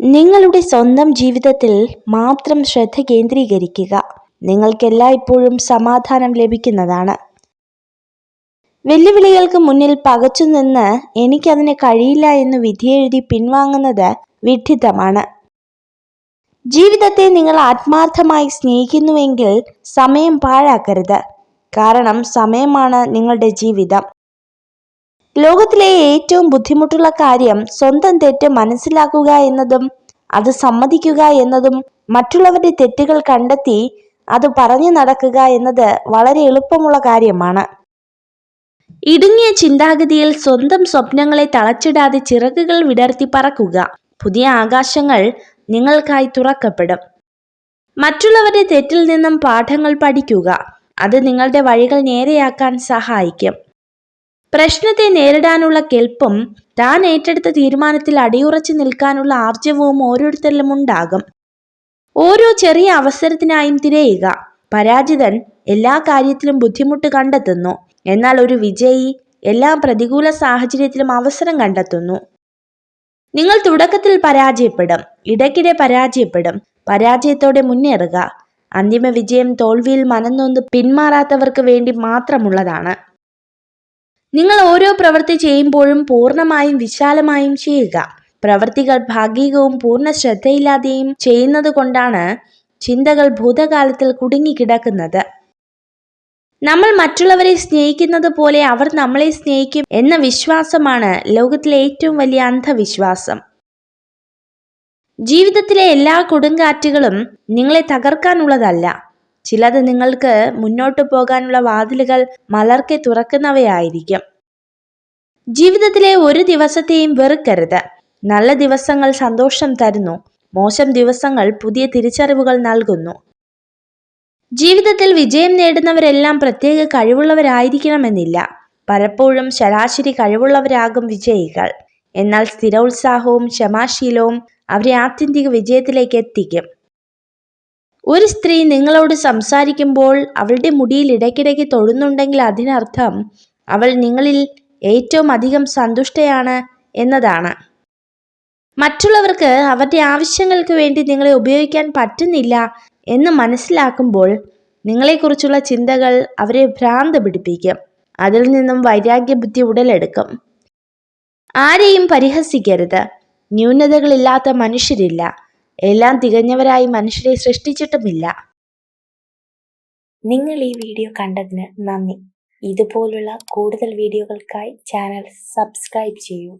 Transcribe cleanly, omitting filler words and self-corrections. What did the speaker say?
നിങ്ങളുടെ സ്വന്തം ജീവിതത്തിൽ മാത്രം ശ്രദ്ധ കേന്ദ്രീകരിക്കുക. നിങ്ങൾക്കെല്ലായ്പ്പോഴും സമാധാനം ലഭിക്കുന്നതാണ്. വെല്ലുവിളികൾക്ക് മുന്നിൽ പകച്ചുനിന്ന് എനിക്കതിന് കഴിയില്ല എന്ന് വിധിയെഴുതി പിൻവാങ്ങുന്നത് വിഡ്ഢിത്തമാണ്. ജീവിതത്തെ നിങ്ങൾ ആത്മാർത്ഥമായി സ്നേഹിക്കുന്നുവെങ്കിൽ സമയം പാഴാക്കരുത്. കാരണം സമയമാണ് നിങ്ങളുടെ ജീവിതം. ലോകത്തിലെ ഏറ്റവും ബുദ്ധിമുട്ടുള്ള കാര്യം സ്വന്തം തെറ്റ് മനസ്സിലാക്കുക എന്നതും അത് സമ്മതിക്കുക എന്നതും മറ്റുള്ളവരുടെ തെറ്റുകൾ കണ്ടെത്തി അത് പറഞ്ഞു നടക്കുക എന്നത് വളരെ എളുപ്പമുള്ള കാര്യമാണ്. ഇടുങ്ങിയ ചിന്താഗതിയിൽ സ്വന്തം സ്വപ്നങ്ങളെ തളച്ചിടാതെ ചിറകുകൾ വിടർത്തി പറക്കുക. പുതിയ ആകാശങ്ങൾ നിങ്ങൾക്കായി തുറക്കപ്പെടും. മറ്റുള്ളവരുടെ തെറ്റിൽ നിന്നും പാഠങ്ങൾ പഠിക്കുക. അത് നിങ്ങളുടെ വഴികൾ നേരെയാക്കാൻ സഹായിക്കും. പ്രശ്നത്തെ നേരിടാനുള്ള കെൽപ്പും താൻ ഏറ്റെടുത്ത തീരുമാനത്തിൽ അടിയുറച്ചു നിൽക്കാനുള്ള ആർജവവും ഓരോരുത്തരിലും ഉണ്ടാകും. ഓരോ ചെറിയ അവസരത്തിനായും തിരയുക. പരാജിതൻ എല്ലാ കാര്യത്തിലും ബുദ്ധിമുട്ട് കണ്ടെത്തുന്നു, എന്നാൽ ഒരു വിജയി എല്ലാ പ്രതികൂല സാഹചര്യത്തിലും അവസരം കണ്ടെത്തുന്നു. നിങ്ങൾ തുടക്കത്തിൽ പരാജയപ്പെടും, ഇടയ്ക്കിടെ പരാജയപ്പെടും. പരാജയത്തോടെ മുന്നേറുക. അന്തിമ വിജയം തോൽവിയിൽ മനംനൊന്ന് പിന്മാറാത്തവർക്ക് വേണ്ടി മാത്രമുള്ളതാണ്. നിങ്ങൾ ഓരോ പ്രവൃത്തി ചെയ്യുമ്പോഴും പൂർണ്ണമായും വിശാലമായും ചെയ്യുക. പ്രവൃത്തികൾ ഭാഗികവും പൂർണ്ണ ശ്രദ്ധയില്ലാതെയും ചെയ്യുന്നത് കൊണ്ടാണ് ചിന്തകൾ ഭൂതകാലത്തിൽ കുടുങ്ങിക്കിടക്കുന്നത്. നമ്മൾ മറ്റുള്ളവരെ സ്നേഹിക്കുന്നത് പോലെ അവർ നമ്മളെ സ്നേഹിക്കും എന്ന വിശ്വാസമാണ് ലോകത്തിലെ ഏറ്റവും വലിയ അന്ധവിശ്വാസം. ജീവിതത്തിലെ എല്ലാ കൊടുങ്കാറ്റുകളും നിങ്ങളെ തകർക്കാനുള്ളതല്ല. ചിലത് നിങ്ങൾക്ക് മുന്നോട്ടു പോകാനുള്ള വാതിലുകൾ മലർക്കെ തുറക്കുന്നവയായിരിക്കും. ജീവിതത്തിലെ ഒരു ദിവസത്തെയും വെറുക്കരുത്. നല്ല ദിവസങ്ങൾ സന്തോഷം തരുന്നു, മോശം ദിവസങ്ങൾ പുതിയ തിരിച്ചറിവുകൾ നൽകുന്നു. ജീവിതത്തിൽ വിജയം നേടുന്നവരെല്ലാം പ്രത്യേക കഴിവുള്ളവരായിരിക്കണമെന്നില്ല. പലപ്പോഴും ശരാശരി കഴിവുള്ളവരാകും വിജയികൾ. എന്നാൽ സ്ഥിരോത്സാഹവും ക്ഷമാശീലവും അവരെ ആത്യന്തിക വിജയത്തിലേക്ക് എത്തിക്കും. ഒരു സ്ത്രീ നിങ്ങളോട് സംസാരിക്കുമ്പോൾ അവളുടെ മുടിയിൽ ഇടയ്ക്കിടയ്ക്ക് തൊടുന്നുണ്ടെങ്കിൽ അതിനർത്ഥം അവൾ നിങ്ങളിൽ ഏറ്റവും അധികം സന്തുഷ്ടയാണ് എന്നതാണ്. മറ്റുള്ളവർക്ക് അവരുടെ ആവശ്യങ്ങൾക്ക് വേണ്ടി നിങ്ങളെ ഉപയോഗിക്കാൻ പറ്റുന്നില്ല എന്ന് മനസ്സിലാക്കുമ്പോൾ നിങ്ങളെക്കുറിച്ചുള്ള ചിന്തകൾ അവരെ ഭ്രാന്ത് പിടിപ്പിക്കും. അതിൽ നിന്നും വൈരാഗ്യബുദ്ധി ഉടലെടുക്കും. ആരെയും പരിഹസിക്കരുത്. ന്യൂനതകളില്ലാത്ത മനുഷ്യരില്ല. എല്ലാം തികഞ്ഞവരായി മനുഷ്യരെ സൃഷ്ടിച്ചിട്ടുമില്ല. നിങ്ങൾ ഈ വീഡിയോ കണ്ടതിന് നന്ദി. ഇതുപോലുള്ള കൂടുതൽ വീഡിയോകൾക്കായി ചാനൽ സബ്സ്ക്രൈബ് ചെയ്യൂ.